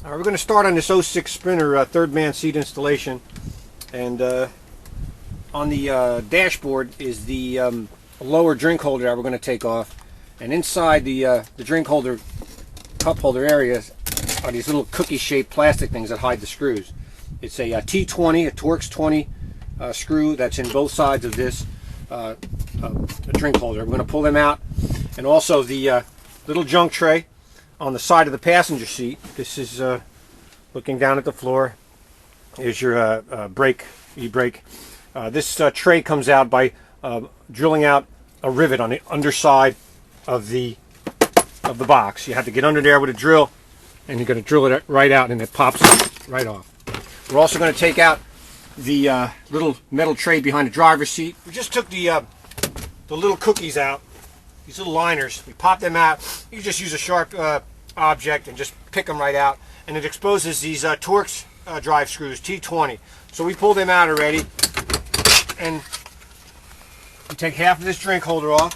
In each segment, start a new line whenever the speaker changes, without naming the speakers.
All right, we're going to start on this '06 Sprinter third man seat installation, and on the dashboard is the lower drink holder that we're going to take off, and inside the drink holder, cup holder areas are these little cookie-shaped plastic things that hide the screws. It's a T20, a Torx 20 screw that's in both sides of this drink holder. We're going to pull them out, and also the little junk tray on the side of the passenger seat. This is looking down at the floor. Here's your brake, e-brake. This tray comes out by drilling out a rivet on the underside of the box. You have to get under there with a drill, and you're going to drill it right out, and it pops right off. We're also going to take out the little metal tray behind the driver's seat. We just took the little cookies out, these little liners. We pop them out. You just use a sharp object and just pick them right out, and it exposes these Torx drive screws, T20. So we pulled them out already, and we take half of this drink holder off,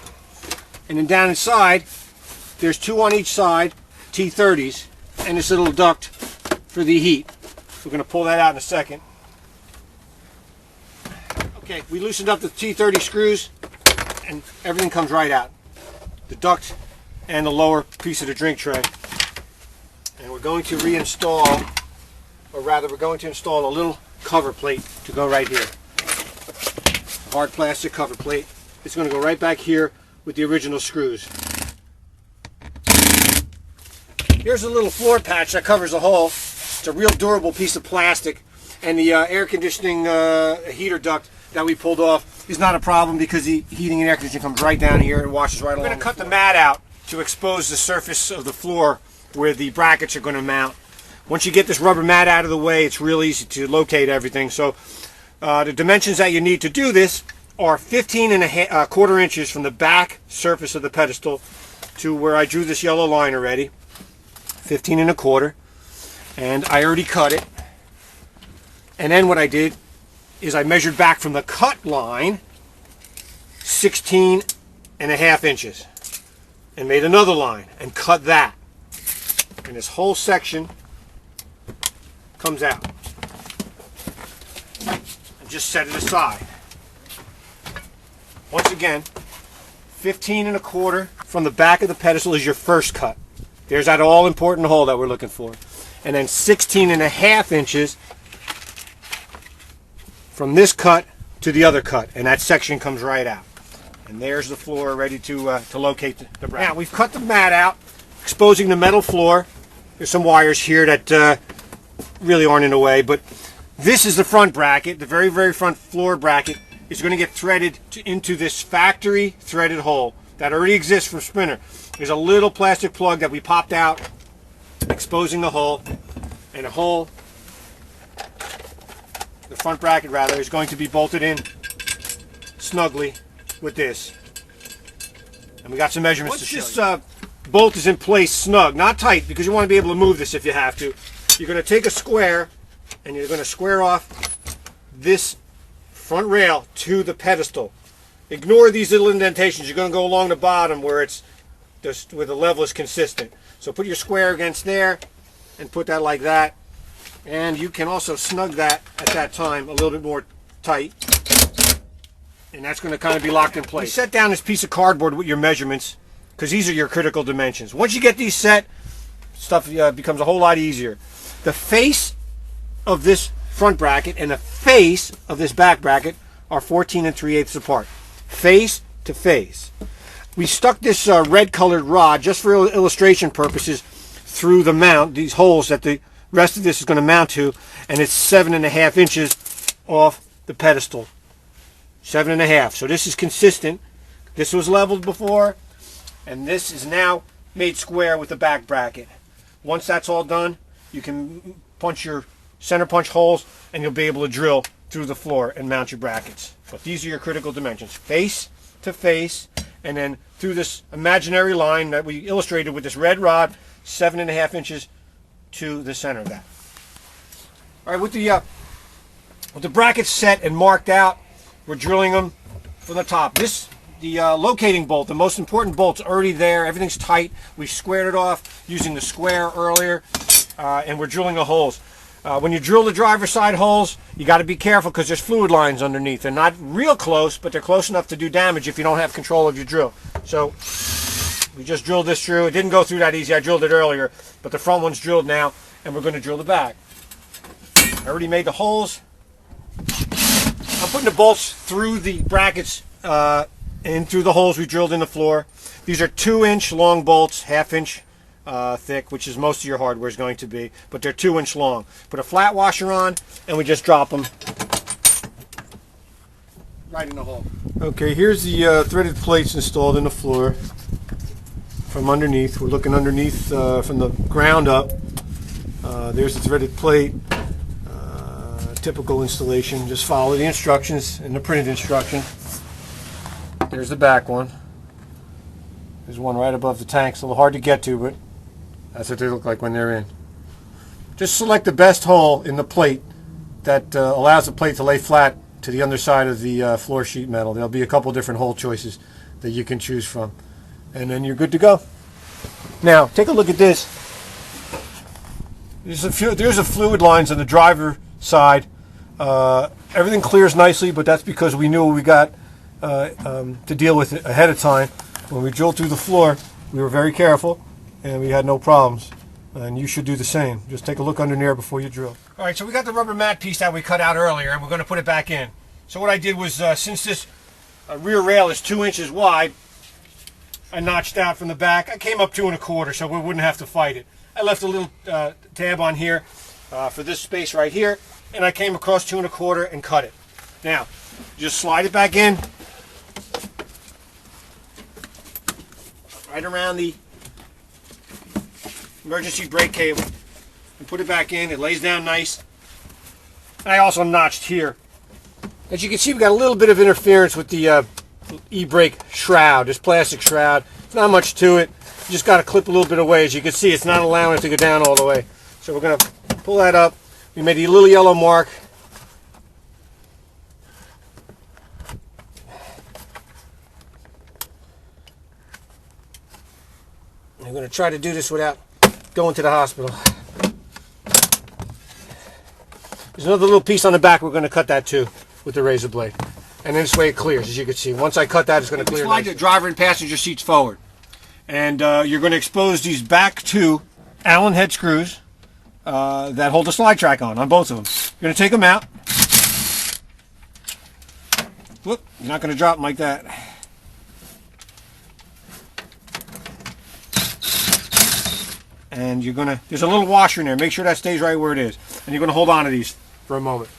and then down inside there's two on each side, T30s, and this little duct for the heat. So we're going to pull that out in a second. Okay, we loosened up the T30 screws, and everything comes right out. The duct and the lower piece of the drink tray. And we're going to reinstall, or rather we're going to install a little cover plate to go right here. A hard plastic cover plate. It's going to go right back here with the original screws. Here's a little floor patch that covers the hole. It's a real durable piece of plastic, and the air conditioning heater duct that we pulled off is not a problem because the heating and air conditioning comes right down here and washes right along. We're going to cut the mat out to expose the surface of the floor where the brackets are going to mount. Once you get this rubber mat out of the way, it's real easy to locate everything. So the dimensions that you need to do this are 15.25 inches from the back surface of the pedestal to where I drew this yellow line already. 15.25, and I already cut it. And then what I did is I measured back from the cut line 16.5 inches and made another line and cut that, and this whole section comes out, and just set it aside. Once again, 15.25 from the back of the pedestal is your first cut. There's that all important hole that we're looking for. And then 16.5 inches from this cut to the other cut, and that section comes right out. And there's the floor ready to locate the bracket. Now we've cut the mat out, exposing the metal floor. There's some wires here that really aren't in the way, but this is the front bracket. The very, very front floor bracket is going to get threaded into this factory threaded hole that already exists from Sprinter. There's a little plastic plug that we popped out, exposing the hole, and the hole, the front bracket rather, is going to be bolted in snugly with this. And we got some measurements to show you. Once this bolt is in place snug, not tight, because you want to be able to move this if you have to, you're going to take a square and you're going to square off this front rail to the pedestal. Ignore these little indentations. You're going to go along the bottom where it's just where the level is consistent. So put your square against there and put that like that. And you can also snug that at that time a little bit more tight. And that's going to kind of be locked in place. You set down this piece of cardboard with your measurements, because these are your critical dimensions. Once you get these set, stuff becomes a whole lot easier. The face of this front bracket and the face of this back bracket are 14 3/8 apart. Face to face. We stuck this red colored rod just for illustration purposes through the mount, these holes that the rest of this is going to mount to, and it's 7.5 inches off the pedestal. 7.5. So this is consistent. This was leveled before, and this is now made square with the back bracket. Once that's all done, you can punch your center punch holes, and you'll be able to drill through the floor and mount your brackets. But these are your critical dimensions: face to face, and then through this imaginary line that we illustrated with this red rod, 7.5 inches to the center of that. All right, with the brackets set and marked out, we're drilling them from the top. The locating bolt, the most important bolt's already there. Everything's tight. We squared it off using the square earlier. and we're drilling the holes. When you drill the driver's side holes, you got to be careful because there's fluid lines underneath. They're not real close, but they're close enough to do damage if you don't have control of your drill. So we just drilled this through. It didn't go through that easy. I drilled it earlier, but the front one's drilled now, and we're going to drill the back. I already made the holes. I'm putting the bolts through the brackets and through the holes we drilled in the floor. These are 2-inch long bolts, 1/2 inch thick, which is most of your hardware is going to be, but they're 2-inch long. Put a flat washer on, and we just drop them right in the hole. Okay, here's the threaded plates installed in the floor from underneath. We're looking underneath from the ground up. There's the threaded plate. Typical installation. Just follow the instructions in the printed instruction. There's the back one. There's one right above the tank. It's a little hard to get to, but that's what they look like when they're in. Just select the best hole in the plate that allows the plate to lay flat to the underside of the floor sheet metal. There'll be a couple different hole choices that you can choose from, and then you're good to go. Now take a look at this. There's a fluid lines on the driver side. Everything clears nicely, but that's because we knew what we got to deal with it ahead of time. When we drilled through the floor, we were very careful, and we had no problems. And you should do the same. Just take a look under there before you drill. All right, so we got the rubber mat piece that we cut out earlier, and we're going to put it back in. So what I did was, since this rear rail is 2 inches wide, I notched out from the back. I came up 2 1/4, so we wouldn't have to fight it. I left a little tab on here for this space right here, and I came across 2 1/4 and cut it. Now, just slide it back in, right around the emergency brake cable, and put it back in. It lays down nice. And I also notched here. As you can see, we got a little bit of interference with the e-brake shroud, this plastic shroud. It's not much to it. You just got to clip a little bit away. As you can see, it's not allowing it to go down all the way. So we're going to pull that up. We made a little yellow mark. I'm going to try to do this without going to the hospital. There's another little piece on the back. We're going to cut that too with the razor blade. And then this way it clears, as you can see. Once I cut that, it's going to clear. Slide the driver and passenger seats forward. And you're going to expose these back 2 Allen head screws that hold the slide track on both of them. You're going to take them out. Whoop, you're not going to drop them like that. And you're going to, there's a little washer in there. Make sure that stays right where it is. And you're going to hold on to these for a moment.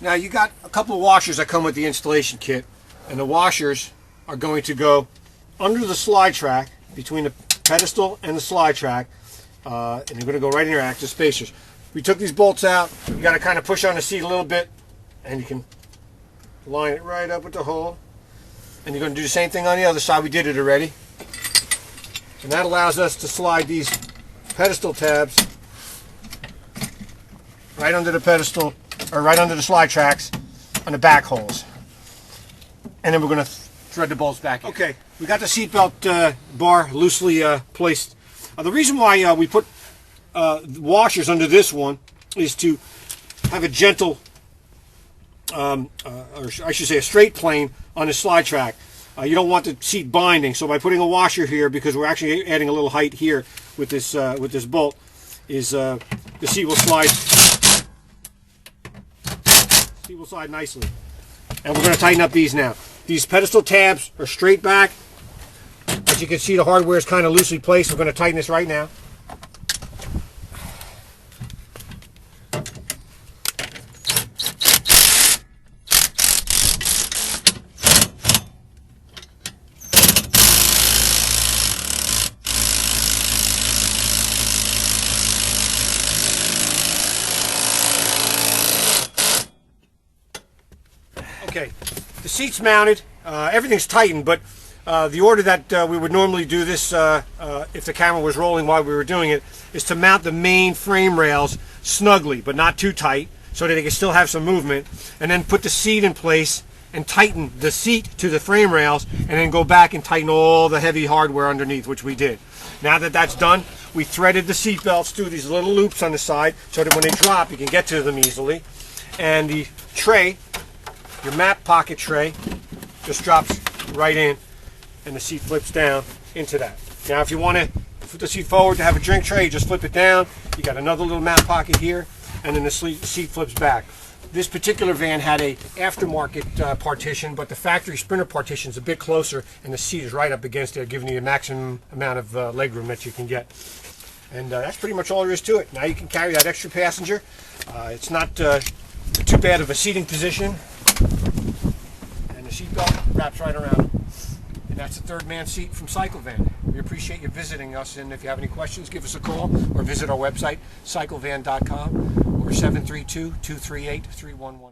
Now you got a couple of washers that come with the installation kit. And the washers are going to go under the slide track, between the pedestal and the slide track, and they're going to go right in your active spacers. We took these bolts out. You got to kind of push on the seat a little bit, and you can line it right up with the hole. And you're going to do the same thing on the other side. We did it already. And that allows us to slide these pedestal tabs right under the pedestal, or right under the slide tracks on the back holes. And then we're going to thread the bolts back in. Okay, we got the seatbelt bar loosely placed. The reason why we put washers under this one is to have a gentle, or I should say a straight plane on the slide track. You don't want the seat binding, so by putting a washer here, because we're actually adding a little height here with this bolt, is the seat will slide. Seat will slide nicely. And we're going to tighten up these now. These pedestal tabs are straight back. As you can see, the hardware is kind of loosely placed. We're going to tighten this right now. Okay, the seat's mounted, everything's tightened, but the order that we would normally do this if the camera was rolling while we were doing it is to mount the main frame rails snugly, but not too tight, so that they can still have some movement, and then put the seat in place and tighten the seat to the frame rails, and then go back and tighten all the heavy hardware underneath, which we did. Now that that's done, we threaded the seat belts through these little loops on the side so that when they drop, you can get to them easily. And the tray, your map pocket tray, just drops right in, and the seat flips down into that. Now if you want to flip the seat forward to have a drink tray, you just flip it down. You got another little map pocket here, and then the seat flips back. This particular van had a aftermarket partition, but the factory Sprinter partition is a bit closer, and the seat is right up against it, giving you the maximum amount of legroom that you can get. And that's pretty much all there is to it. Now you can carry that extra passenger. It's not too bad of a seating position, and the seatbelt wraps right around. And that's the third man seat from CycleVan. We appreciate you visiting us, and if you have any questions, give us a call or visit our website, cyclevan.com, or 732-238-3111.